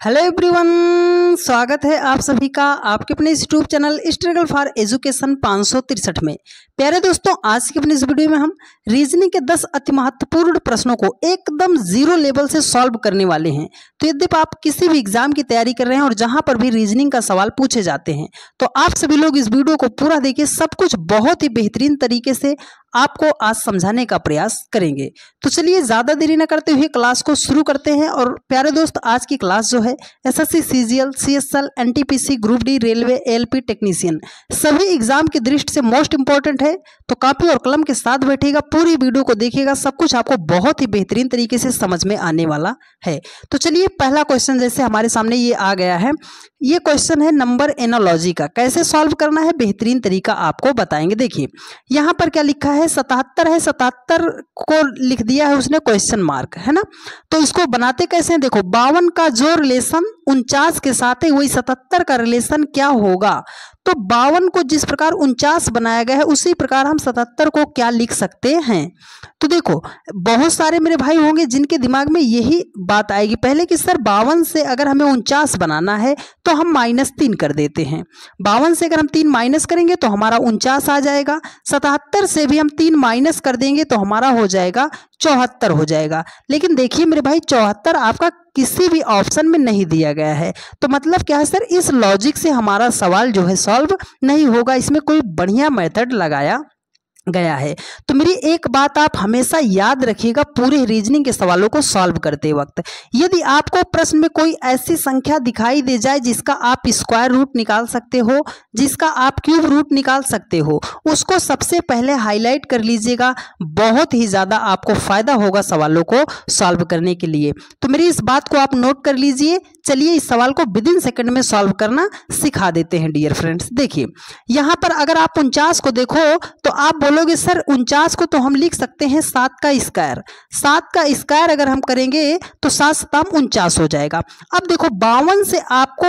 Hello everyone, स्वागत है आप सभी का आपके अपने YouTube channel struggle for education 563 में। प्यारे दोस्तों, आज की अपनी इस वीडियो में हम रीजनिंग के 10 अति महत्वपूर्ण प्रश्नों को एकदम जीरो लेवल से सॉल्व करने वाले हैं। तो यदि आप किसी भी एग्जाम की तैयारी कर रहे हैं और जहां पर भी रीजनिंग का सवाल पूछे जाते हैं तो आप सभी लोग इस वीडियो को पूरा देखिए। सब कुछ बहुत ही बेहतरीन तरीके से आपको आज समझाने का प्रयास करेंगे। तो चलिए ज़्यादा देरी न करते हुए क्लास को शुरू करते हैं। और प्यारे दोस्त, आज की क्लास जो है SSC, CGL, CSL, NTPC, group D, railway, ALP technician सभी एग्जाम की दृष्टि से मोस्ट इंपॉर्टेंट है। तो कॉपी और कलम के साथ बैठिएगा, पूरी वीडियो को देखिएगा, सब कुछ आपको बहुत ही बेहतरीन तरीके से समझ में आने वाला है। तो चलिए, पहला क्वेश्चन जैसे हमारे सामने ये आ गया है, ये क्वेश्चन है नंबर एनालॉजी का। कैसे सॉल्व करना है बेहतरीन तरीका आपको बताएंगे। देखिए यहाँ पर क्या लिखा है, 77 है, 77 को लिख दिया है उसने क्वेश्चन मार्क, है ना। तो इसको बनाते कैसे हैं, देखो 52 का जो रिलेशन 49 के साथ है वही 77 का रिलेशन क्या होगा। तो 52 को जिस प्रकार 49 बनाया गया है उसी प्रकार हम 77 को क्या लिख सकते हैं। तो देखो बहुत सारे मेरे भाई होंगे जिनके दिमाग में यही बात आएगी पहले कि सर 52 से अगर हमें 49 बनाना है तो हम -3 कर देते हैं। 52 से अगर हम 3 माइनस करेंगे तो हमारा 49 आ जाएगा। 77 से भी हम 3 माइनस कर देंगे तो हमारा हो जाएगा 74 हो जाएगा। लेकिन देखिए मेरे भाई 74 आपका किसी भी ऑप्शन में नहीं दिया गया है। तो मतलब क्या है सर, इस लॉजिक से हमारा सवाल जो है सॉल्व नहीं होगा। इसमें कोई बढ़िया मेथड लगाया गया है। तो मेरी एक बात आप हमेशा याद रखिएगा पूरे रीजनिंग के सवालों को सॉल्व करते वक्त, यदि आपको प्रश्न में कोई ऐसी संख्या दिखाई दे जाए जिसका आप स्क्वायर रूट निकाल सकते हो, जिसका आप क्यूब रूट निकाल सकते हो, उसको सबसे पहले हाईलाइट कर लीजिएगा। बहुत ही ज़्यादा आपको फायदा होगा सवालों को सॉल्व करने के लिए। तो मेरी इस बात को आप नोट कर लीजिए। चलिए इस सवाल को विदिन सेकंड में सॉल्व करना सिखा देते हैं डियर फ्रेंड्स। देखिए यहाँ पर अगर आप 49 को देखो तो आप बोलोगे सर 49 को तो हम लिख सकते हैं 7 का स्क्वायर। 7 का स्क्वायर अगर हम करेंगे तो 7 7 49 हो जाएगा। अब देखो 52 से आपको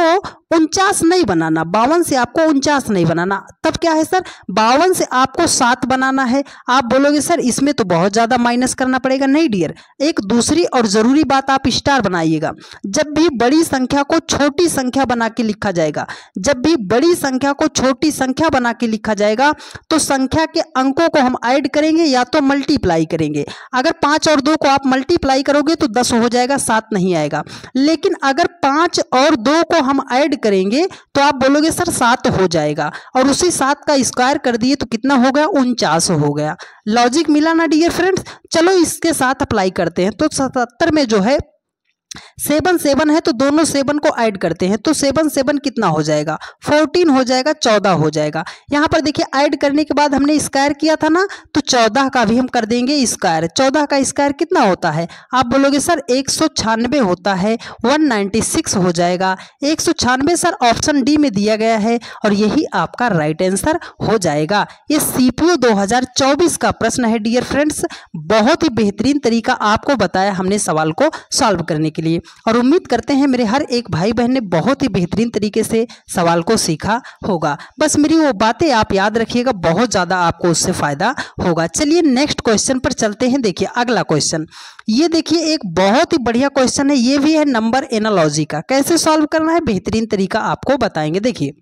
49 नहीं बनाना, 52 से आपको 49 नहीं बनाना। तब क्या है सर, 52 से आपको 7 बनाना है। आप बोलोगे सर इसमें तो बहुत ज़्यादा माइनस करना पड़ेगा। नहीं डियर, एक दूसरी और ज़रूरी बात आप स्टार बनाइएगा। जब भी बड़ी संख्या को छोटी संख्या बना के लिखा जाएगा, जब भी बड़ी संख्या को छोटी संख्या बना के लिखा जाएगा तो संख्या के अंकों को हम ऐड करेंगे या तो मल्टीप्लाई करेंगे। अगर 5 और 2 को आप मल्टीप्लाई करोगे तो 10 हो जाएगा, 7 नहीं आएगा। लेकिन अगर 5 और 2 को हम ऐड करेंगे तो आप बोलोगे सर 7 हो जाएगा, और उसी 7 का स्क्वायर कर दिए तो कितना हो गया, 49 हो गया। लॉजिक मिला ना डियर फ्रेंड्स। चलो इसके साथ अप्लाई करते हैं। तो 77 में जो है 7 7 है तो दोनों 7 को ऐड करते हैं तो 7 7 कितना हो जाएगा, 14 हो जाएगा, 14 हो जाएगा। यहाँ पर देखिए ऐड करने के बाद हमने स्क्वायर किया था ना, तो 14 का भी हम कर देंगे स्क्वायर। 14 का स्क्वायर कितना होता है, आप बोलोगे सर 196 होता है, 196 हो जाएगा। 196 सर ऑप्शन डी में दिया गया है और यही आपका राइट आंसर हो जाएगा। ये सीपीओ 2024 का प्रश्न है डियर फ्रेंड्स। बहुत ही बेहतरीन तरीका आपको बताया हमने सवाल को सॉल्व करने के लिए, और उम्मीद करते हैं मेरे हर एक भाई बहन ने बहुत ही बेहतरीन तरीके से सवाल को सीखा होगा। बस मेरी वो बातें आप याद रखिएगा, बहुत ज़्यादा आपको उससे फायदा होगा। चलिए नेक्स्ट क्वेश्चन पर चलते हैं। देखिए अगला क्वेश्चन, ये देखिए एक बहुत ही बढ़िया क्वेश्चन है। ये भी है नंबर एनालॉजी का। कैसे सॉल्व करना है बेहतरीन तरीका आपको बताएंगे। देखिए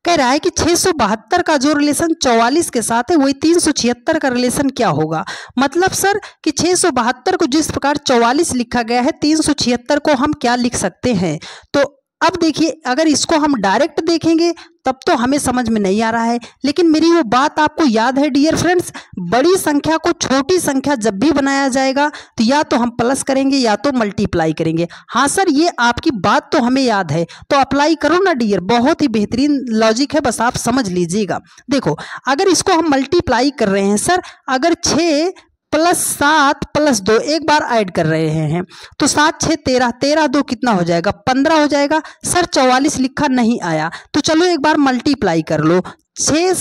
कह रहा है कि 672 का जो रिलेशन 44 के साथ है वही 376 का रिलेशन क्या होगा। मतलब सर कि 672 को जिस प्रकार 44 लिखा गया है 376 को हम क्या लिख सकते हैं। तो अब देखिए अगर इसको हम डायरेक्ट देखेंगे तब तो हमें समझ में नहीं आ रहा है, लेकिन मेरी वो बात आपको याद है डियर फ्रेंड्स, बड़ी संख्या को छोटी संख्या जब भी बनाया जाएगा तो या तो हम प्लस करेंगे या तो मल्टीप्लाई करेंगे। हाँ सर ये आपकी बात तो हमें याद है, तो अप्लाई करो ना डियर। बहुत ही बेहतरीन लॉजिक है, बस आप समझ लीजिएगा। देखो अगर इसको हम मल्टीप्लाई कर रहे हैं सर, अगर 6 + 7 + 2 एक बार ऐड कर रहे हैं तो 7 6 13, 13 2 कितना हो जाएगा, 15 हो जाएगा। सर 44 लिखा नहीं आया, तो चलो एक बार मल्टीप्लाई कर लो। 6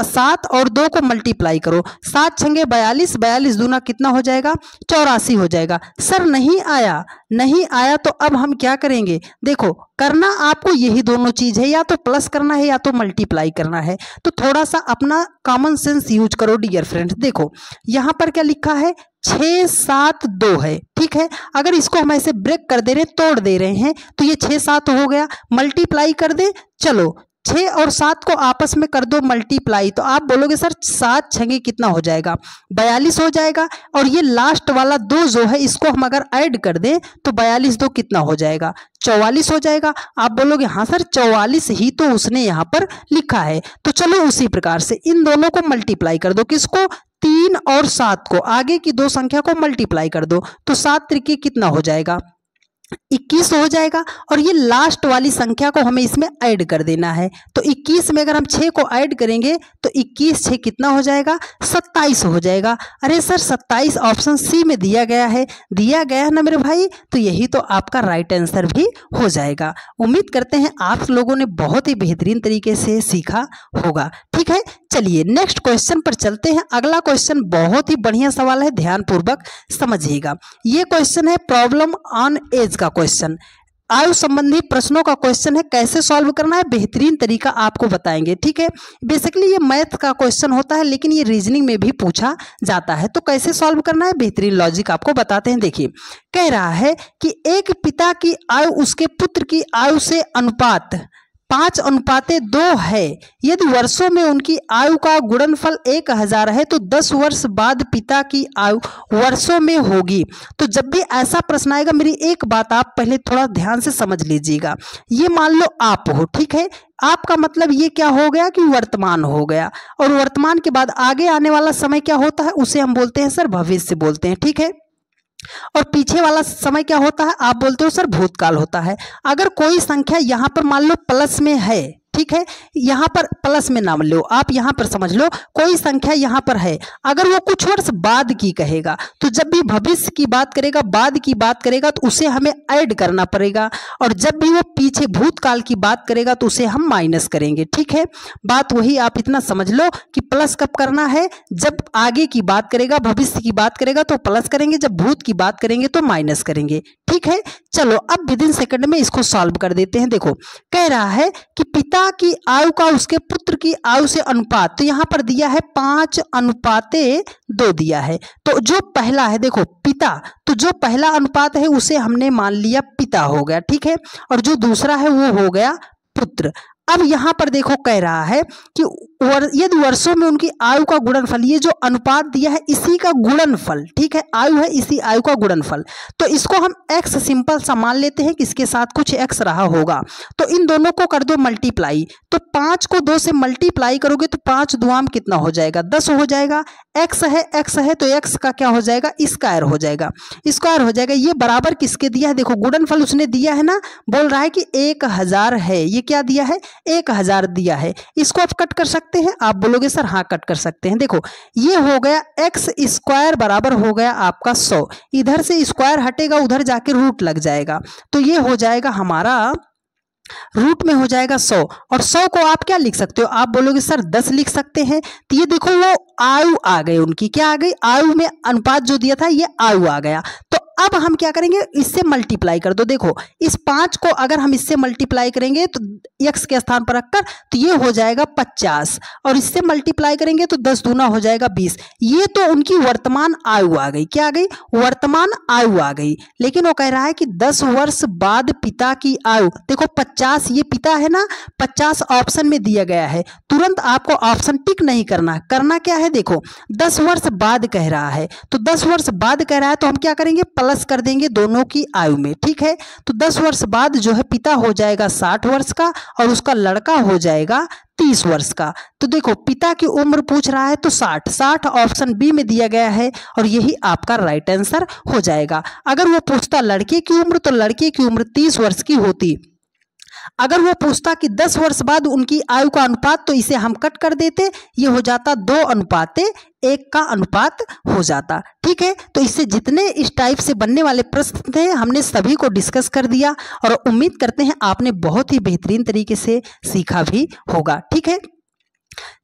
7 और 2 को मल्टीप्लाई करो, 7 छंगे 42, 42 दूना कितना हो जाएगा, 84 हो जाएगा। सर नहीं आया, नहीं आया तो अब हम क्या करेंगे। देखो करना आपको यही दोनों चीज़ है, या तो प्लस करना है या तो मल्टीप्लाई करना है। तो थोड़ा सा अपना कॉमन सेंस यूज करो डियर फ्रेंड्स। देखो यहाँ पर क्या लिखा है, 6 7 2 है, ठीक है। अगर इसको हम ऐसे ब्रेक कर दे रहे हैं, तोड़ दे रहे हैं, तो ये 6 7 हो गया, मल्टीप्लाई कर दे। चलो 6 और 7 को आपस में कर दो मल्टीप्लाई, तो आप बोलोगे सर 7 छंगे कितना हो जाएगा, 42 हो जाएगा। और ये लास्ट वाला 2 जो है इसको हम अगर ऐड कर दें तो 42 2 कितना हो जाएगा, 44 हो जाएगा। आप बोलोगे हाँ सर 44 ही तो उसने यहाँ पर लिखा है। तो चलो उसी प्रकार से इन दोनों को मल्टीप्लाई कर दो, किसको, 3 और 7 को, आगे की 2 संख्या को मल्टीप्लाई कर दो, तो 7 त्रिके कितना हो जाएगा, 21 हो जाएगा। और ये लास्ट वाली संख्या को हमें इसमें ऐड कर देना है, तो 21 में अगर हम 6 को ऐड करेंगे तो 21 6 कितना हो जाएगा, 27 हो जाएगा। अरे सर 27 ऑप्शन सी में दिया गया है ना मेरे भाई, तो यही तो आपका राइट आंसर भी हो जाएगा। उम्मीद करते हैं आप लोगों ने बहुत ही बेहतरीन तरीके से सीखा होगा, ठीक है। चलिए नेक्स्ट क्वेश्चन पर चलते हैं। अगला क्वेश्चन बहुत ही बढ़िया सवाल है, ध्यानपूर्वक समझिएगा। ये क्वेश्चन है प्रॉब्लम ऑन एज का क्वेश्चन, आयु संबंधी प्रश्नों का क्वेश्चन है। कैसे सॉल्व करना है बेहतरीन तरीका आपको बताएंगे, ठीक है। बेसिकली ये मैथ का क्वेश्चन होता है, लेकिन ये रीजनिंग में भी पूछा जाता है। तो कैसे सॉल्व करना है बेहतरीन लॉजिक आपको बताते हैं। देखिए कह रहा है कि एक पिता की आयु उसके पुत्र की आयु से अनुपात 5:2 है। यदि वर्षों में उनकी आयु का गुणनफल 1000 है तो 10 वर्ष बाद पिता की आयु वर्षों में होगी। तो जब भी ऐसा प्रश्न आएगा, मेरी एक बात आप पहले थोड़ा ध्यान से समझ लीजिएगा। ये मान लो आप हो, ठीक है। आपका मतलब ये क्या हो गया कि वर्तमान हो गया, और वर्तमान के बाद आगे आने वाला समय क्या होता है, उसे हम बोलते हैं सर भविष्य बोलते हैं, ठीक है। और पीछे वाला समय क्या होता है, आप बोलते हो सर भूतकाल होता है। अगर कोई संख्या यहाँ पर मान लो प्लस में है, ठीक है, यहाँ पर प्लस में नाम लो, आप यहाँ पर समझ लो कोई संख्या यहाँ पर है, अगर वो कुछ वर्ष बाद की कहेगा तो जब भी भविष्य की बात करेगा, बाद की बात करेगा, तो उसे हमें ऐड करना पड़ेगा। और जब भी वो पीछे भूतकाल की बात करेगा तो उसे हम माइनस करेंगे, ठीक है। बात वही, आप इतना समझ लो कि प्लस कब करना है, जब आगे की बात करेगा, भविष्य की बात करेगा तो प्लस करेंगे, जब भूत की बात करेंगे तो माइनस करेंगे, ठीक है। चलो अब विदिन सेकंड में इसको सॉल्व कर देते हैं। देखो कह रहा है कि पिता की आयु का उसके पुत्र की आयु से अनुपात, तो यहां पर दिया है 5:2 दिया है। तो जो पहला है देखो पिता, तो जो पहला अनुपात है उसे हमने मान लिया पिता हो गया, ठीक है। और जो दूसरा है वो हो गया पुत्र। अब यहां पर देखो कह रहा है कि यदि वर्षों में उनकी आयु का गुणनफल, ये जो अनुपात दिया है इसी का गुणनफल, ठीक है, आयु है इसी आयु का गुणनफल। तो इसको हम x सिंपल सा मान लेते हैं कि इसके साथ कुछ x रहा होगा, तो इन दोनों को कर दो मल्टीप्लाई। तो 5 को 2 से मल्टीप्लाई करोगे तो 5 दुआम कितना हो जाएगा, 10 हो जाएगा। x है तो x का क्या हो जाएगा, स्क्वायर हो जाएगा, स्क्वायर हो जाएगा। ये बराबर किसके दिया है, देखो गुणनफल उसने दिया है ना, बोल रहा है कि 1000 है, ये क्या दिया है 1000 दिया है। इसको आप कट कर सकते हैं, आप बोलोगे सर हाँ कट कर सकते हैं। देखो ये हो गया x स्क्वायर बराबर हो गया आपका 100, इधर से स्क्वायर हटेगा उधर जाके रूट लग जाएगा, तो ये हो जाएगा हमारा रूट में हो जाएगा 100। और 100 को आप क्या लिख सकते हो, आप बोलोगे सर 10 लिख सकते हैं। तो ये देखो वो आयु आ गई उनकी, क्या आ गई, आयु में अनुपात जो दिया था ये आयु आ गया। तो अब हम क्या करेंगे, इससे मल्टीप्लाई कर दो। देखो इस 5 को अगर हम इससे मल्टीप्लाई करेंगे तो x के स्थान पर रखकर, तो ये हो जाएगा 50, और इससे मल्टीप्लाई करेंगे तो 10 दूना हो जाएगा 20। ये तो उनकी वर्तमान आयु आ गई, क्या आ गई, वर्तमान आयु आ गई। लेकिन वो कह रहा है कि 10 वर्ष बाद पिता की आयु, देखो 50 ये पिता है ना, 50 ऑप्शन में दिया गया है, तुरंत आपको ऑप्शन टिक नहीं करना, करना क्या है, देखो 10 वर्ष बाद कह रहा है, तो 10 वर्ष बाद कह रहा है तो हम क्या करेंगे, प्लस कर देंगे दोनों की आयु में, ठीक है। तो 10 वर्ष बाद जो है पिता हो जाएगा 60 वर्ष का और उसका लड़का हो जाएगा 30 वर्ष का। तो देखो पिता की उम्र पूछ रहा है तो 60 ऑप्शन बी में दिया गया है, और यही आपका राइट आंसर हो जाएगा। अगर वो पूछता लड़के की उम्र तो लड़के की उम्र 30 वर्ष की होती। अगर वो पूछता कि 10 वर्ष बाद उनकी आयु का अनुपात, तो इसे हम कट कर देते, ये हो जाता 2:1 का अनुपात हो जाता, ठीक है। तो इससे जितने इस टाइप से बनने वाले प्रश्न थे हमने सभी को डिस्कस कर दिया, और उम्मीद करते हैं आपने बहुत ही बेहतरीन तरीके से सीखा भी होगा, ठीक है।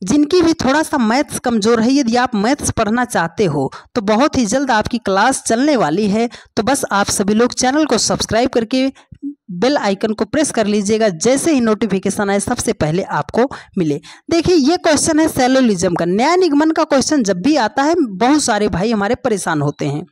जिनकी भी थोड़ा सा मैथ्स कमजोर है, यदि आप मैथ्स पढ़ना चाहते हो तो बहुत ही जल्द आपकी क्लास चलने वाली है। तो बस आप सभी लोग चैनल को सब्सक्राइब करके बेल आइकन को प्रेस कर लीजिएगा, जैसे ही नोटिफिकेशन आए सबसे पहले आपको मिले। देखिए ये क्वेश्चन है सैलोलिज्म का। न्याय निगमन का क्वेश्चन जब भी आता है बहुत सारे भाई हमारे परेशान होते हैं।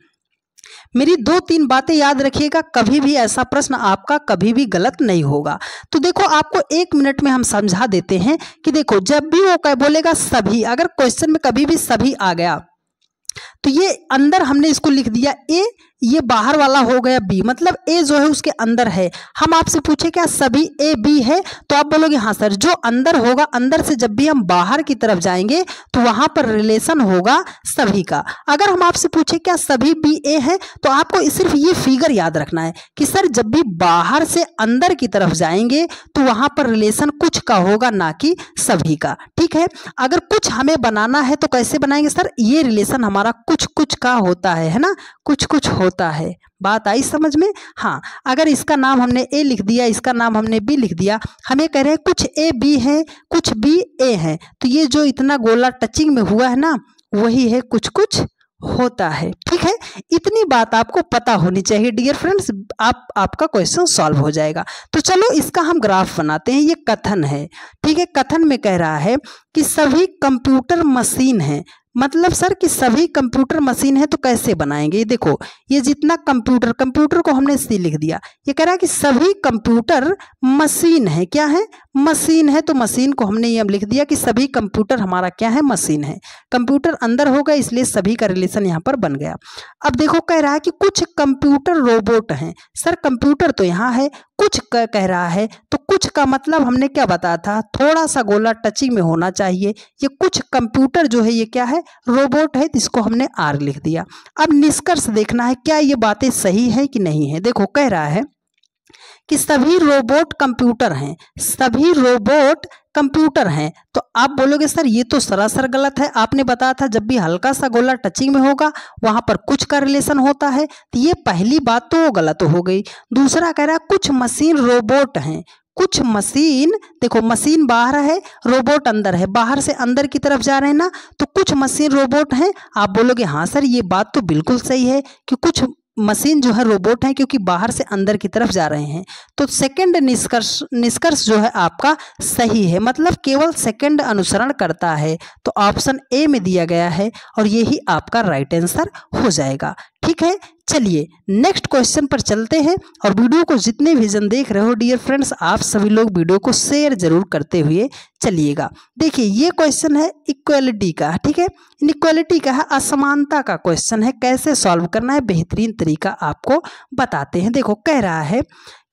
मेरी 2-3 बातें याद रखिएगा, कभी भी ऐसा प्रश्न आपका कभी भी गलत नहीं होगा। तो देखो आपको 1 मिनट में हम समझा देते हैं कि देखो जब भी वो बोलेगा सभी, अगर क्वेश्चन में कभी भी सभी आ गया तो ये अंदर हमने इसको लिख दिया ए, ये बाहर वाला हो गया बी, मतलब ए जो है उसके अंदर है। हम आपसे पूछे क्या सभी ए बी है, तो आप बोलोगे हाँ सर। जो अंदर होगा, अंदर से जब भी हम बाहर की तरफ जाएंगे तो वहां पर रिलेशन होगा सभी का। अगर हम आपसे पूछे क्या सभी बी ए है, तो आपको सिर्फ ये फिगर याद रखना है कि सर जब भी बाहर से अंदर की तरफ जाएंगे तो वहां पर रिलेशन कुछ का होगा, ना कि सभी का। ठीक है, अगर कुछ हमें बनाना है तो कैसे बनाएंगे सर, ये रिलेशन हमारा कुछ कुछ का होता है ना, कुछ कुछ होता है। बात आई समझ में? हाँ, अगर इसका नाम हमने ए लिख दिया, इसका नाम हमने बी लिख दिया, हमें कह रहे हैं कुछ ए बी है, कुछ बी ए है, तो ये जो इतना गोला टचिंग में हुआ है ना, वही है कुछ कुछ होता है। ठीक है, इतनी बात आपको पता होनी चाहिए डियर फ्रेंड्स, आपका क्वेश्चन सॉल्व हो जाएगा। तो चलो इसका हम ग्राफ बनाते हैं। ये कथन है, ठीक है। कथन में कह रहा है कि सभी कंप्यूटर मशीन हैं, मतलब सर कि सभी कंप्यूटर मशीन है, तो कैसे बनाएंगे? ये देखो, ये जितना कंप्यूटर को हमने सी लिख दिया। ये कह रहा है कि सभी कंप्यूटर मशीन है। क्या है? मशीन है। तो मशीन को हमने ये लिख दिया कि सभी कंप्यूटर हमारा क्या है? मशीन है। कंप्यूटर अंदर होगा, इसलिए सभी का रिलेशन यहाँ पर बन गया। अब देखो कह रहा है कि कुछ कंप्यूटर रोबोट हैं। सर कंप्यूटर तो यहाँ है, कुछ कह रहा है, तो कुछ का मतलब हमने क्या बताया था, थोड़ा सा गोला टचिंग में होना चाहिए। ये कुछ कंप्यूटर जो है ये क्या है? रोबोट है, इसको हमने आर लिख दिया। अब निष्कर्ष देखना है क्या ये बातें सही है कि नहीं है। देखो कह रहा है कि सभी रोबोट कंप्यूटर हैं, सभी रोबोट कंप्यूटर हैं। तो आप बोलोगे सर ये तो सरासर गलत है, आपने बताया था जब भी हल्का सा गोला टचिंग में होगा वहां पर कुछ का रिलेशन होता है। तो ये पहली बात तो गलत हो गई। दूसरा कह रहा है कुछ मशीन रोबोट हैं। कुछ मशीन, देखो मशीन बाहर है, रोबोट अंदर है, बाहर से अंदर की तरफ जा रहे हैं ना, तो कुछ मशीन रोबोट हैं। आप बोलोगे हाँ सर ये बात तो बिल्कुल सही है कि कुछ मशीन जो है रोबोट है, क्योंकि बाहर से अंदर की तरफ जा रहे हैं। तो सेकंड निष्कर्ष जो है आपका सही है, मतलब केवल सेकंड अनुसरण करता है। तो ऑप्शन ए में दिया गया है और यही आपका राइट आंसर हो जाएगा। ठीक है, चलिए नेक्स्ट क्वेश्चन पर चलते हैं। और वीडियो को जितने भी जन देख रहे हो डियर फ्रेंड्स, आप सभी लोग वीडियो को शेयर जरूर करते हुए चलिएगा। देखिए ये क्वेश्चन है इक्वलिटी का, ठीक है, इनइक्वालिटी का है, असमानता का क्वेश्चन है। कैसे सॉल्व करना है बेहतरीन तरीका आपको बताते हैं। देखो कह रहा है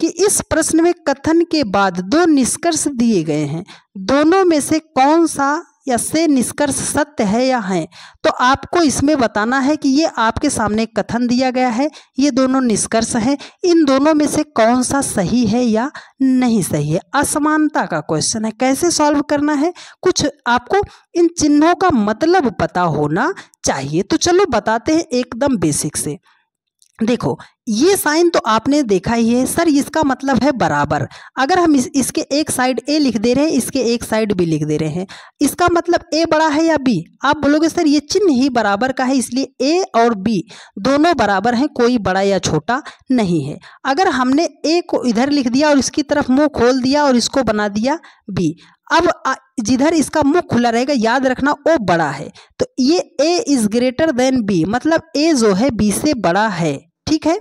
कि इस प्रश्न में कथन के बाद 2 निष्कर्ष दिए गए हैं, दोनों में से कौन सा या से निष्कर्ष सत्य है या है। तो आपको इसमें बताना है कि ये आपके सामने कथन दिया गया है, ये दोनों निष्कर्ष हैं, इन दोनों में से कौन सा सही है या नहीं सही है। असमानता का क्वेश्चन है, कैसे सॉल्व करना है, कुछ आपको इन चिन्हों का मतलब पता होना चाहिए। तो चलो बताते हैं एकदम बेसिक से। देखो ये साइन तो आपने देखा ही है, सर इसका मतलब है बराबर। अगर हम इसके एक साइड ए लिख दे रहे हैं, इसके एक साइड बी लिख दे रहे हैं, इसका मतलब ए बड़ा है या बी। आप बोलोगे सर ये चिन्ह ही बराबर का है, इसलिए ए और बी दोनों बराबर हैं, कोई बड़ा या छोटा नहीं है। अगर हमने ए को इधर लिख दिया और इसकी तरफ मुंह खोल दिया और इसको बना दिया बी, अब जिधर इसका मुंह खुला रहेगा याद रखना ओ बड़ा है, तो ये ए इज ग्रेटर देन बी, मतलब ए जो है बी से बड़ा है। ठीक है,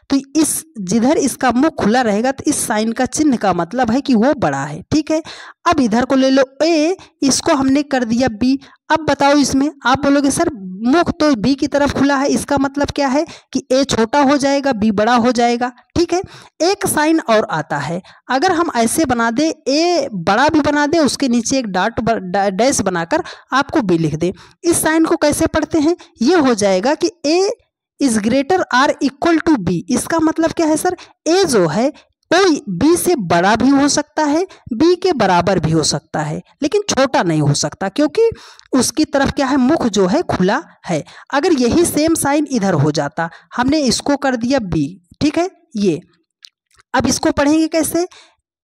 तो इस जिधर इसका मुंह खुला रहेगा तो इस साइन का चिन्ह का मतलब है कि वो बड़ा है। ठीक है, अब इधर को ले लो ए, इसको हमने कर दिया बी। अब बताओ इसमें, आप बोलोगे सर मुख तो बी की तरफ खुला है, इसका मतलब क्या है कि ए छोटा हो जाएगा बी बड़ा हो जाएगा। ठीक है, एक साइन और आता है, अगर हम ऐसे बना दे, ए बड़ा भी बना दे, उसके नीचे एक डैश बनाकर आपको बी लिख दे। इस साइन को कैसे पढ़ते हैं, ये हो जाएगा कि A is greater or equal to B. इसका मतलब क्या है सर, ए जो है कोई बी से बड़ा भी हो सकता है, बी के बराबर भी हो सकता है, लेकिन छोटा नहीं हो सकता, क्योंकि उसकी तरफ क्या है, मुख जो है खुला है। अगर यही सेम साइन इधर हो जाता, हमने इसको कर दिया बी, ठीक है, ये अब इसको पढ़ेंगे कैसे,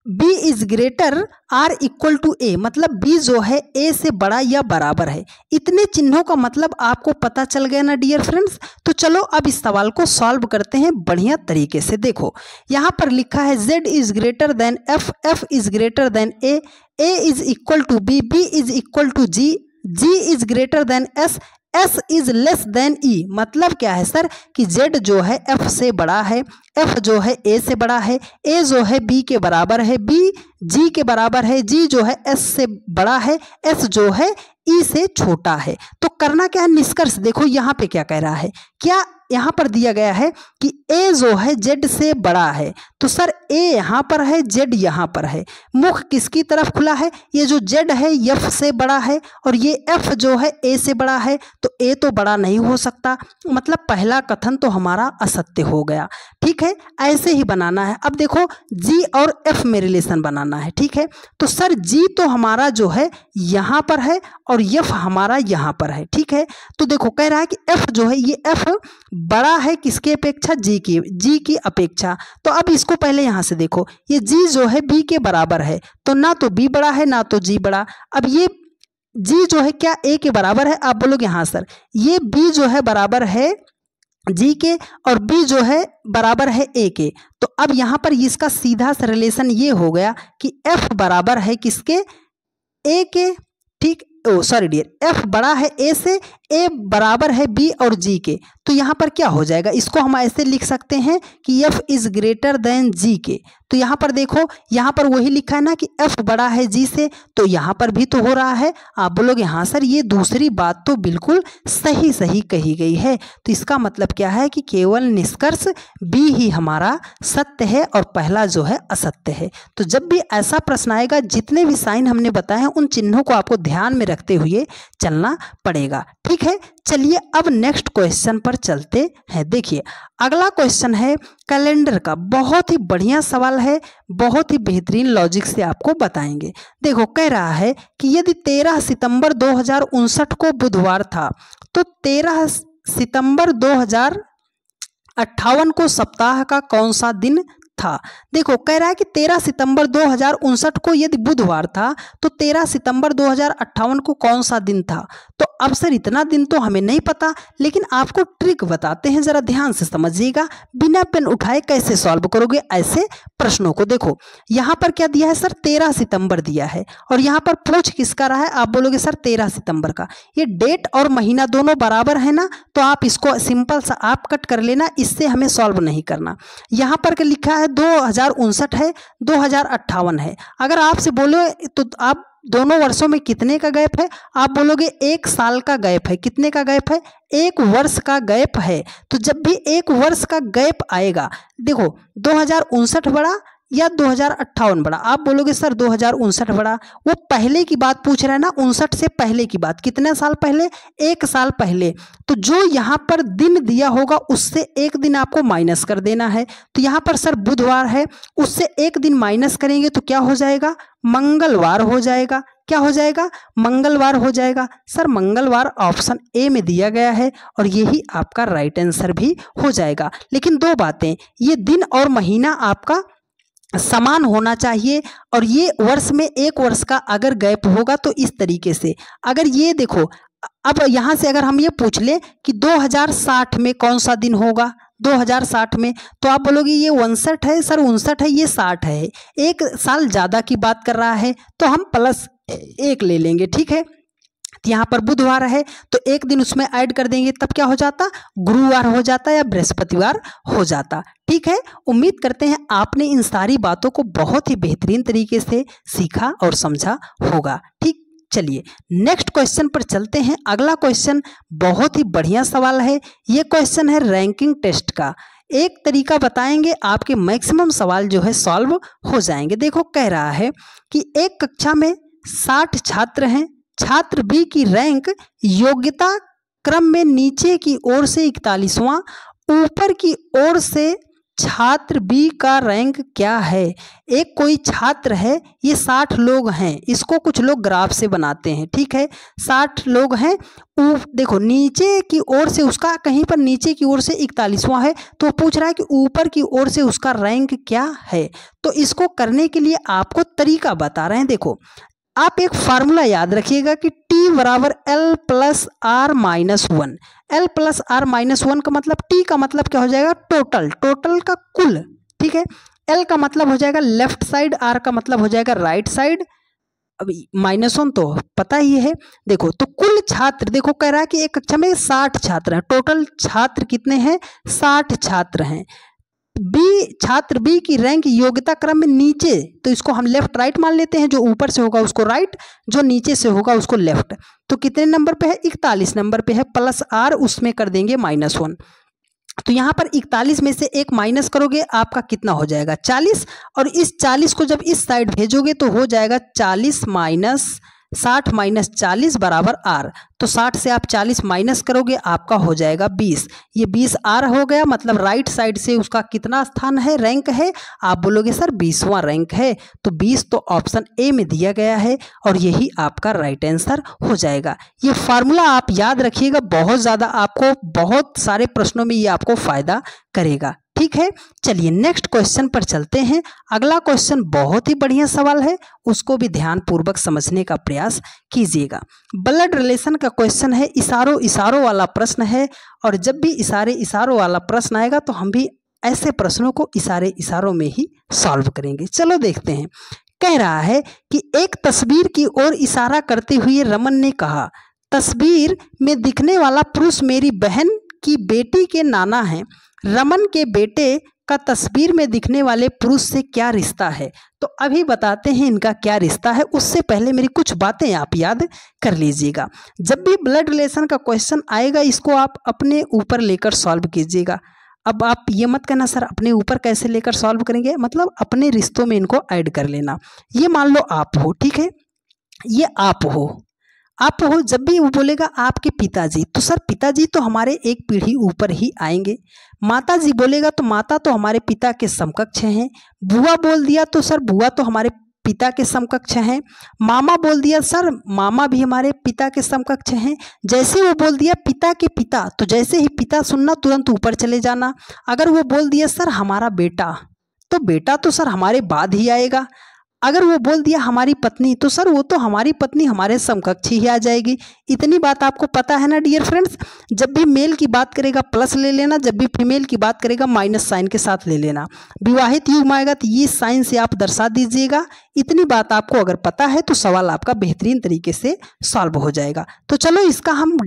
B is greater or equal to A, मतलब बी जो है ए से बड़ा या बराबर है। इतने चिन्हों का मतलब आपको पता चल गया ना डियर फ्रेंड्स। तो चलो अब इस सवाल को सॉल्व करते हैं बढ़िया तरीके से। देखो यहाँ पर लिखा है z is greater than f, f is greater than a, a is equal to b, b is equal to g, g is greater than s, S is less than E। मतलब क्या है सर कि Z जो है F से बड़ा है, F जो है A से बड़ा है, A जो है B के बराबर है, B G के बराबर है, G जो है S से बड़ा है, S जो है E से छोटा है। तो करना क्या है, निष्कर्ष देखो यहाँ पे क्या कह रहा है, क्या यहाँ पर दिया गया है कि A जो है Z से बड़ा है। तो सर A यहाँ पर है, Z यहाँ पर है, मुख किसकी तरफ खुला है, ये जो Z है F से बड़ा है और ये F जो है A से बड़ा है, तो A तो बड़ा नहीं हो सकता, मतलब पहला कथन तो हमारा असत्य हो गया। ठीक है, ऐसे ही बनाना है। अब देखो G और F में रिलेशन बनाना है। ठीक है, तो सर G तो हमारा जो है यहाँ पर है और F हमारा यहाँ पर है। ठीक है, तो देखो कह रहा है कि F जो है ये F बड़ा है किसके अपेक्षा, G की अपेक्षा। तो अब इसको पहले यहाँ से देखो, ये G जो है B के बराबर है, तो ना तो B बड़ा है ना तो G बड़ा। अब ये G जो है क्या A के बराबर है, आप बोलोगे हाँ सर, ये B जो है बराबर है G के और B जो है बराबर है A के। तो अब यहाँ पर इसका सीधा सा रिलेशन ये हो गया कि F बराबर है किसके, A के। ठीक, ओ सॉरी डियर, F बड़ा है A से, A बराबर है B और G के। तो यहाँ पर क्या हो जाएगा, इसको हम ऐसे लिख सकते हैं कि F is greater then G के। तो यहाँ पर देखो, यहाँ पर वही लिखा है ना कि F बड़ा है G से, तो यहाँ पर भी तो हो रहा है। आप बोलोगे हाँ सर, ये दूसरी बात तो बिल्कुल सही सही कही गई है। तो इसका मतलब क्या है कि केवल निष्कर्ष B ही हमारा सत्य है और पहला जो है असत्य है। तो जब भी ऐसा प्रश्न आएगा, जितने भी साइन हमने बताए हैं उन चिन्हों को आपको ध्यान में रखते हुए चलना पड़ेगा। ठीक है, चलिए अब नेक्स्ट क्वेश्चन पर चलते हैं। देखिए अगला क्वेश्चन है कैलेंडर का, बहुत ही बढ़िया सवाल है, बहुत ही बेहतरीन लॉजिक से आपको बताएंगे। देखो कह रहा है कि यदि 13 सितंबर 2059 को बुधवार था, तो 13 सितंबर 2058 को सप्ताह का कौन सा दिन था। देखो कह रहा है कि 13 सितंबर 2059 को यदि बुधवार था, तो 13 सितंबर 2058 को कौन सा दिन था। तो अब सर इतना दिन तो हमें नहीं पता, लेकिन आपको ट्रिक बताते हैं, जरा ध्यान से समझिएगा, बिना पेन उठाए कैसे सॉल्व करोगे ऐसे प्रश्नों को। देखो यहाँ पर क्या दिया है सर, 13 सितंबर दिया है और यहाँ पर पूछ किसका रहा है, आप बोलोगे सर 13 सितंबर का। ये डेट और महीना दोनों बराबर है ना, तो आप इसको सिंपल सा आप कट कर लेना, इससे हमें सॉल्व नहीं करना। यहाँ पर लिखा है 2059 है, 2058 है। अगर आपसे बोलो तो आप दोनों वर्षों में कितने का गैप है, आप बोलोगे 1 साल का गैप है। कितने का गैप है, 1 वर्ष का गैप है। तो जब भी 1 वर्ष का गैप आएगा, देखो 2059 बड़ा या 2058 बड़ा, आप बोलोगे सर 2059 बड़ा। वो पहले की बात पूछ रहा है ना, 59 से पहले की बात, कितने साल पहले, 1 साल पहले। तो जो यहाँ पर दिन दिया होगा उससे 1 दिन आपको माइनस कर देना है। तो यहाँ पर सर बुधवार है, उससे 1 दिन माइनस करेंगे तो क्या हो जाएगा, मंगलवार हो जाएगा। क्या हो जाएगा, मंगलवार हो जाएगा। सर मंगलवार ऑप्शन ए में दिया गया है और यही आपका राइट आंसर भी हो जाएगा। लेकिन 2 बातें, ये दिन और महीना आपका समान होना चाहिए और ये वर्ष में 1 वर्ष का अगर गैप होगा तो इस तरीके से। अगर ये देखो, अब यहाँ से अगर हम ये पूछ ले कि 2060 में कौन सा दिन होगा, 2060 में, तो आप बोलोगे ये 59 है सर, 59 है, ये 60 है, 1 साल ज़्यादा की बात कर रहा है, तो हम +1 ले लेंगे। ठीक है, यहाँ पर बुधवार है तो 1 दिन उसमें ऐड कर देंगे, तब क्या हो जाता, गुरुवार हो जाता या बृहस्पतिवार हो जाता। ठीक है, उम्मीद करते हैं आपने इन सारी बातों को बहुत ही बेहतरीन तरीके से सीखा और समझा होगा। ठीक, चलिए नेक्स्ट क्वेश्चन पर चलते हैं। अगला क्वेश्चन बहुत ही बढ़िया सवाल है, ये क्वेश्चन है रैंकिंग टेस्ट का। एक तरीका बताएंगे, आपके मैक्सिमम सवाल जो है सॉल्व हो जाएंगे। देखो कह रहा है कि एक कक्षा में 60 छात्र हैं, छात्र बी की रैंक योग्यता क्रम में नीचे की ओर से 41वां, ऊपर की ओर से छात्र बी का रैंक क्या है। एक कोई छात्र है, ये 60 लोग हैं, इसको कुछ लोग ग्राफ से बनाते हैं, ठीक है। 60 लोग हैं, देखो नीचे की ओर से उसका कहीं पर नीचे की ओर से 41वां है, तो पूछ रहा है कि ऊपर की ओर से उसका रैंक क्या है। तो इसको करने के लिए आपको तरीका बता रहे हैं। देखो आप एक फार्मूला याद रखिएगा कि T बराबर L plus R minus one. L plus R minus one का मतलब T का मतलब क्या हो जाएगा, टोटल, टोटल का कुल, ठीक है। L का मतलब हो जाएगा लेफ्ट साइड, R का मतलब हो जाएगा राइट साइड। अभी माइनस वन तो पता ही है। देखो तो कुल छात्र, देखो कह रहा है कि एक कक्षा में 60 छात्र हैं, टोटल छात्र कितने हैं, 60 छात्र हैं। छात्र बी की रैंक योग्यता क्रम में नीचे, तो इसको हम लेफ्ट राइट मान लेते हैं, जो ऊपर से होगा उसको राइट, जो नीचे से होगा उसको लेफ्ट। तो कितने नंबर पे है, 41 नंबर पे है, प्लस आर उसमें कर देंगे -1। तो यहाँ पर 41 में से एक माइनस करोगे आपका कितना हो जाएगा, 40, और इस 40 को जब इस साइड भेजोगे तो हो जाएगा 40 माइनस 60 माइनस 40 बराबर आर। तो 60 से आप 40 माइनस करोगे आपका हो जाएगा 20। ये 20 आर हो गया, मतलब राइट साइड से उसका कितना स्थान है, रैंक है। आप बोलोगे सर 20वां रैंक है, तो 20 तो ऑप्शन ए में दिया गया है और यही आपका राइट आंसर हो जाएगा। ये फार्मूला आप याद रखिएगा, बहुत ज़्यादा आपको बहुत सारे प्रश्नों में ये आपको फायदा करेगा, ठीक है। चलिए नेक्स्ट क्वेश्चन पर चलते हैं। अगला क्वेश्चन बहुत ही बढ़िया सवाल है, उसको भी ध्यान पूर्वक समझने का प्रयास कीजिएगा। ब्लड रिलेशन का क्वेश्चन है, इशारों इशारों वाला प्रश्न है, और जब भी इशारे इशारों वाला प्रश्न आएगा तो हम भी ऐसे प्रश्नों को इशारे इशारों में ही सॉल्व करेंगे। चलो देखते हैं। कह रहा है कि एक तस्वीर की ओर इशारा करते हुए रमन ने कहा, तस्वीर में दिखने वाला पुरुष मेरी बहन की बेटी के नाना हैं। रमन के बेटे का तस्वीर में दिखने वाले पुरुष से क्या रिश्ता है। तो अभी बताते हैं इनका क्या रिश्ता है, उससे पहले मेरी कुछ बातें आप याद कर लीजिएगा। जब भी ब्लड रिलेशन का क्वेश्चन आएगा इसको आप अपने ऊपर लेकर सॉल्व कीजिएगा। अब आप ये मत कहना सर अपने ऊपर कैसे लेकर सॉल्व करेंगे, मतलब अपने रिश्तों में इनको ऐड कर लेना। ये मान लो आप हो, ठीक है, ये आप हो, जब भी वो बोलेगा आपके पिताजी, तो सर पिताजी तो हमारे एक पीढ़ी ऊपर ही आएंगे। माताजी बोलेगा तो माता तो हमारे पिता के समकक्ष हैं। बुआ बोल दिया तो सर बुआ तो हमारे पिता के समकक्ष हैं। मामा बोल दिया सर मामा भी हमारे पिता के समकक्ष हैं। जैसे वो बोल दिया पिता के पिता, तो जैसे ही पिता सुनना तुरंत ऊपर चले जाना। अगर वो बोल दिया सर हमारा बेटा, तो बेटा तो सर हमारे बाद ही आएगा। अगर वो बोल दिया हमारी पत्नी, तो सर वो तो हमारी पत्नी हमारे समकक्ष ही आ जाएगी। इतनी बात आपको पता है ना डियर फ्रेंड्स। जब भी मेल की बात करेगा प्लस ले लेना, जब भी फीमेल की बात करेगा माइनस साइन के साथ ले लेना। विवाहित युग्म आएगा तो ये साइन से आप दर्शा दीजिएगा। इतनी बात आपको अगर पता है तो सवाल आपका बेहतरीन तरीके से सॉल्व हो जाएगा। तो चलो इसका हम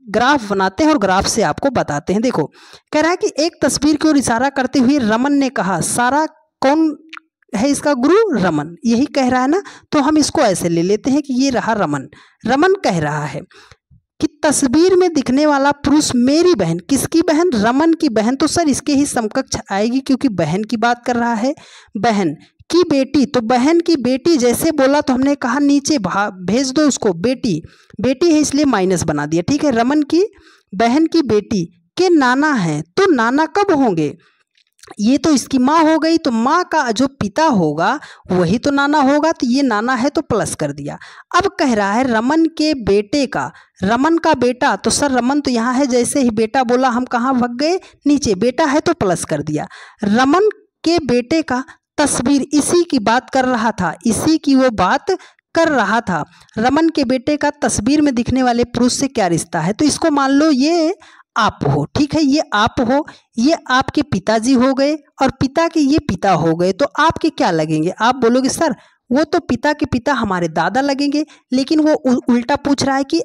ग्राफ बनाते हैं और ग्राफ से आपको बताते हैं। देखो कह रहा है कि एक तस्वीर की ओर इशारा करते हुए रमन ने कहा, सारा कौन है इसका गुरु, रमन, यही कह रहा है ना। तो हम इसको ऐसे ले लेते हैं कि ये रहा रमन। रमन कह रहा है कि तस्वीर में दिखने वाला पुरुष मेरी बहन, किसकी बहन, रमन की बहन, तो सर इसके ही समकक्ष आएगी क्योंकि बहन की बात कर रहा है। बहन की बेटी, तो बहन की बेटी जैसे बोला तो हमने कहा नीचे भेज दो उसको, बेटी, बेटी है इसलिए माइनस बना दिया, ठीक है। रमन की बहन की बेटी के नाना है, तो नाना कब होंगे, ये तो इसकी माँ हो गई, तो माँ का जो पिता होगा वही तो नाना होगा, तो ये नाना है तो प्लस कर दिया। अब कह रहा है रमन के बेटे का, रमन का बेटा, तो सर रमन तो यहाँ है, जैसे ही बेटा बोला हम कहाँ भाग गए, नीचे, बेटा है तो प्लस कर दिया। रमन के बेटे का तस्वीर, इसी की बात कर रहा था, इसी की वो बात कर रहा था। रमन के बेटे का तस्वीर में दिखने वाले पुरुष से क्या रिश्ता है, तो इसको मान लो ये आप हो, ठीक है, ये आप हो, ये आपके पिताजी हो गए और पिता के ये पिता हो गए, तो आपके क्या लगेंगे। आप बोलोगे सर वो तो पिता के पिता हमारे दादा लगेंगे, लेकिन वो उल्टा पूछ रहा है कि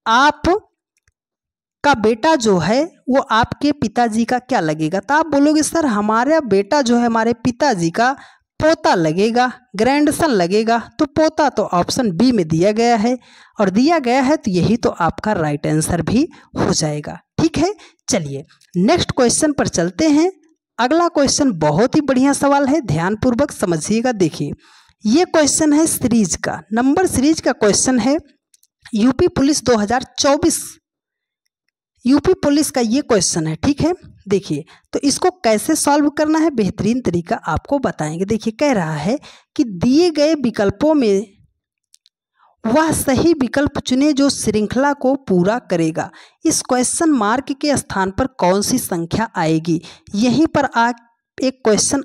आप का बेटा जो है वो आपके पिताजी का क्या लगेगा। तो आप बोलोगे सर हमारा बेटा जो है हमारे पिताजी का पोता लगेगा, ग्रैंडसन लगेगा। तो पोता तो ऑप्शन बी में दिया गया है, और दिया गया है तो यही तो आपका राइट आंसर भी हो जाएगा, ठीक है। चलिए नेक्स्ट क्वेश्चन पर चलते हैं। अगला क्वेश्चन बहुत ही बढ़िया सवाल है, ध्यानपूर्वक समझिएगा। देखिए ये क्वेश्चन है सीरीज का, नंबर सीरीज का क्वेश्चन है, यूपी पुलिस 2024, यूपी पुलिस का ये क्वेश्चन है, ठीक है। देखिए, तो इसको कैसे सॉल्व करना है बेहतरीन तरीका आपको बताएंगे। देखिए कह रहा है कि दिए गए विकल्पों में वह सही विकल्प चुने जो श्रृंखला को पूरा करेगा। इस क्वेश्चन मार्क के स्थान पर कौन सी संख्या आएगी, यहीं पर एक क्वेश्चन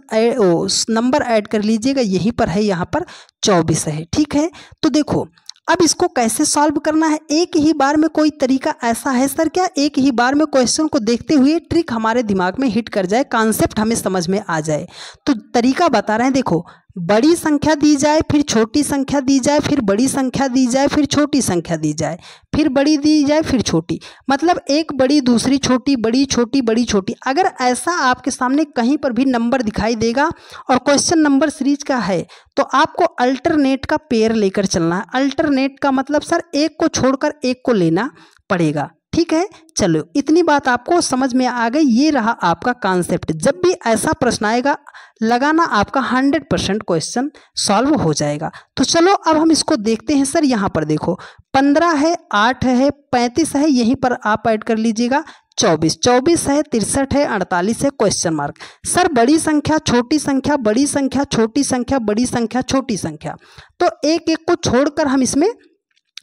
नंबर ऐड कर लीजिएगा। यहीं पर है, यहाँ पर 24 है। ठीक है, तो देखो अब इसको कैसे सॉल्व करना है। एक ही बार में कोई तरीका ऐसा है सर क्या, एक ही बार में क्वेश्चन को देखते हुए ट्रिक हमारे दिमाग में हिट कर जाए, कॉन्सेप्ट हमें समझ में आ जाए। तो तरीका बता रहे हैं, देखो बड़ी संख्या दी जाए, फिर छोटी संख्या दी जाए, फिर बड़ी संख्या दी जाए, फिर छोटी संख्या दी जाए, फिर बड़ी दी जाए, फिर छोटी, मतलब एक बड़ी दूसरी छोटी, बड़ी छोटी बड़ी छोटी। अगर ऐसा आपके सामने कहीं पर भी नंबर दिखाई देगा और क्वेश्चन नंबर सीरीज का है तो आपको अल्टरनेट का पेयर लेकर चलना है। अल्टरनेट का मतलब सर एक को छोड़कर एक को लेना पड़ेगा। ठीक है, चलो इतनी बात आपको समझ में आ गई। ये रहा आपका कॉन्सेप्ट। जब भी ऐसा प्रश्न आएगा लगाना, आपका 100% क्वेश्चन सॉल्व हो जाएगा। तो चलो अब हम इसको देखते हैं। सर यहाँ पर देखो 15 है, 8 है, 35 है, यहीं पर आप ऐड कर लीजिएगा 24, 24 है, 63 है, 48 है, क्वेश्चन मार्क। सर बड़ी संख्या छोटी संख्या, बड़ी संख्या छोटी संख्या, बड़ी संख्या छोटी संख्या, तो एक एक को छोड़कर हम इसमें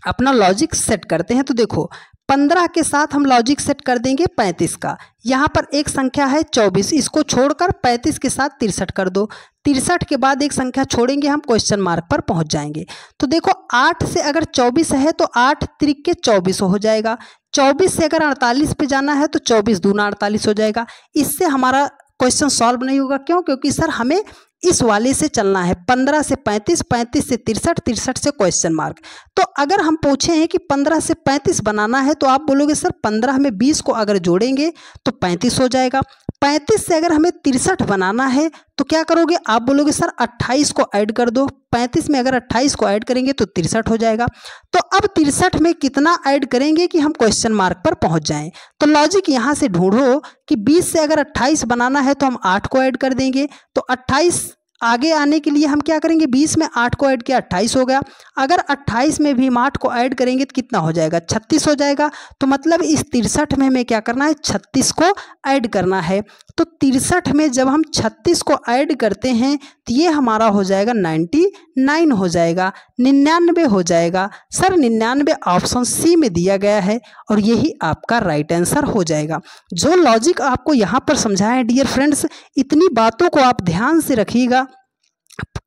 अपना लॉजिक सेट करते हैं। तो देखो 15 के साथ हम लॉजिक सेट कर देंगे 35 का। यहाँ पर एक संख्या है 24, इसको छोड़कर 35 के साथ 63 कर दो। 63 के बाद एक संख्या छोड़ेंगे हम, क्वेश्चन मार्क पर पहुँच जाएंगे। तो देखो 8 से अगर 24 है तो 8 त्रिक 24 हो जाएगा। 24 से अगर 48 पे जाना है तो 24 दूना 48 हो जाएगा। इससे हमारा क्वेश्चन सॉल्व नहीं होगा। क्यों? क्योंकि सर हमें इस वाले से चलना है, 15 से 35, 35 से 63, 63 से क्वेश्चन मार्क। तो अगर हम पूछे हैं कि 15 से 35 बनाना है तो आप बोलोगे सर 15 में 20 को अगर जोड़ेंगे तो 35 हो जाएगा। 35 से अगर हमें 63 बनाना है तो क्या करोगे, आप बोलोगे सर 28 को ऐड कर दो। 35 में अगर 28 को ऐड करेंगे तो 63 हो जाएगा। तो अब 63 में कितना ऐड करेंगे कि हम क्वेश्चन मार्क पर पहुंच जाएं। तो लॉजिक यहां से ढूंढो कि 20 से अगर 28 बनाना है तो हम 8 को ऐड कर देंगे। तो 28 आगे आने के लिए हम क्या करेंगे, 20 में 8 को ऐड किया 28 हो गया। अगर 28 में भी हम 8 को ऐड करेंगे तो कितना हो जाएगा, 36 हो जाएगा। तो मतलब इस 63 में हमें क्या करना है, 36 को ऐड करना है। तो 63 में जब हम 36 को ऐड करते हैं तो ये हमारा हो जाएगा 99 हो जाएगा, 99 हो जाएगा। सर 99 ऑप्शन सी में दिया गया है और यही आपका राइट आंसर हो जाएगा। जो लॉजिक आपको यहाँ पर समझाया है डियर फ्रेंड्स, इतनी बातों को आप ध्यान से रखिएगा।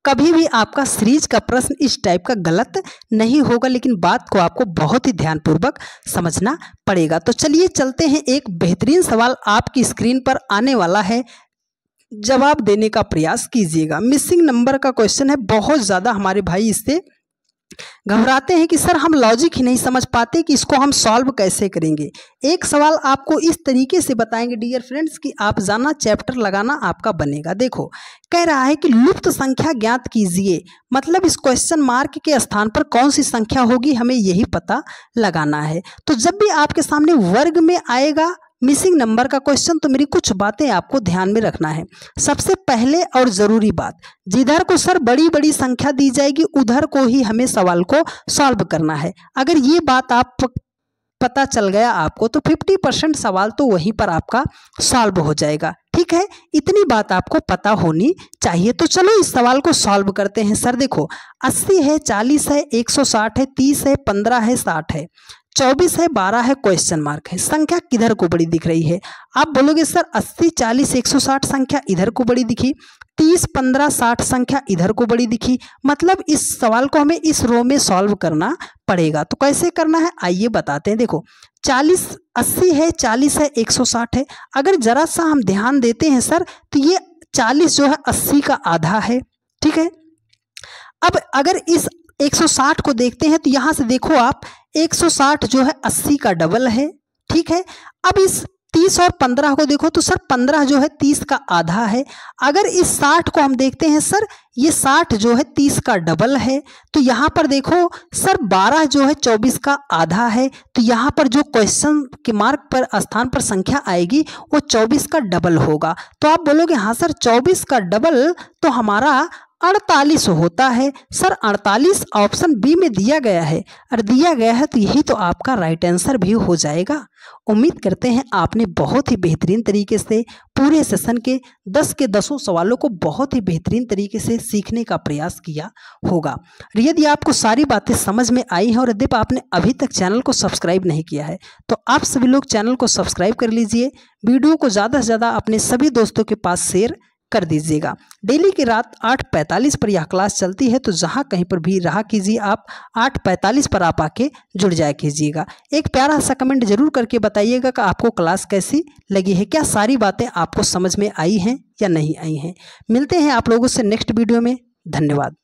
कभी भी आपका सीरीज का प्रश्न इस टाइप का गलत नहीं होगा, लेकिन बात को आपको बहुत ही ध्यानपूर्वक समझना पड़ेगा। तो चलिए चलते हैं, एक बेहतरीन सवाल आपकी स्क्रीन पर आने वाला है, जवाब देने का प्रयास कीजिएगा। मिसिंग नंबर का क्वेश्चन है, बहुत ज़्यादा हमारे भाई इससे घबराते हैं कि सर हम लॉजिक ही नहीं समझ पाते कि इसको हम सॉल्व कैसे करेंगे। एक सवाल आपको इस तरीके से बताएंगे डियर फ्रेंड्स कि आप जाना चैप्टर लगाना आपका बनेगा। देखो कह रहा है कि लुप्त संख्या ज्ञात कीजिए, मतलब इस क्वेश्चन मार्क के स्थान पर कौन सी संख्या होगी हमें यही पता लगाना है। तो जब भी आपके सामने वर्ग में आएगा मिसिंग नंबर का क्वेश्चन तो मेरी कुछ बातें आपको ध्यान में रखना है। सबसे पहले और ज़रूरी बात, जिधर को सर बड़ी बड़ी संख्या दी जाएगी उधर को ही हमें सवाल को सॉल्व करना है। अगर ये बात आप पता चल गया आपको तो 50% सवाल तो वहीं पर आपका सॉल्व हो जाएगा। ठीक है, इतनी बात आपको पता होनी चाहिए। तो चलो इस सवाल को सॉल्व करते हैं। सर देखो 80 है, 40 है, 160 है, 30 है, 15 है, 60 है, 24 है, 12 है, क्वेश्चन मार्क है। संख्या किधर को बड़ी दिख रही है? आप बोलोगे सर 80, 40, 160 संख्या इधर को बड़ी दिखी, 30, 15, 60 संख्या इधर को बड़ी दिखी। मतलब इस सवाल को हमें इस रो में सॉल्व करना पड़ेगा। तो कैसे करना है आइए बताते हैं। देखो 40 80 है, 40 है, 160 है। अगर जरा सा हम ध्यान देते हैं सर तो ये 40 जो है 80 का आधा है। ठीक है, अब अगर इस 160 को देखते हैं तो यहाँ से देखो आप 160 जो है 80 का डबल है। ठीक है, अब इस 30 और 15 को देखो तो सर 15 जो है 30 का आधा है। अगर इस 60 को हम देखते हैं सर ये 60 जो है 30 का डबल है। तो यहाँ पर देखो सर 12 जो है 24 का आधा है। तो यहाँ पर जो क्वेश्चन के मार्क पर स्थान पर संख्या आएगी वो 24 का डबल होगा। तो आप बोलोगे हाँ सर 24 का डबल तो हमारा 48 होता है। सर 48 ऑप्शन बी में दिया गया है, और दिया गया है तो यही तो आपका राइट आंसर भी हो जाएगा। उम्मीद करते हैं आपने बहुत ही बेहतरीन तरीके से पूरे सेशन के 10 के 10 सवालों को बहुत ही बेहतरीन तरीके से सीखने का प्रयास किया होगा। यदि आपको सारी बातें समझ में आई हैं और यदि आपने अभी तक चैनल को सब्सक्राइब नहीं किया है तो आप सभी लोग चैनल को सब्सक्राइब कर लीजिए। वीडियो को ज़्यादा से ज़्यादा अपने सभी दोस्तों के पास शेयर कर दीजिएगा। डेली की रात 8:45 पर यह क्लास चलती है, तो जहां कहीं पर भी रहा कीजिए आप 8:45 पर आप आके जुड़ जाया कीजिएगा। एक प्यारा सा कमेंट जरूर करके बताइएगा कि आपको क्लास कैसी लगी है, क्या सारी बातें आपको समझ में आई हैं या नहीं आई हैं। मिलते हैं आप लोगों से नेक्स्ट वीडियो में। धन्यवाद।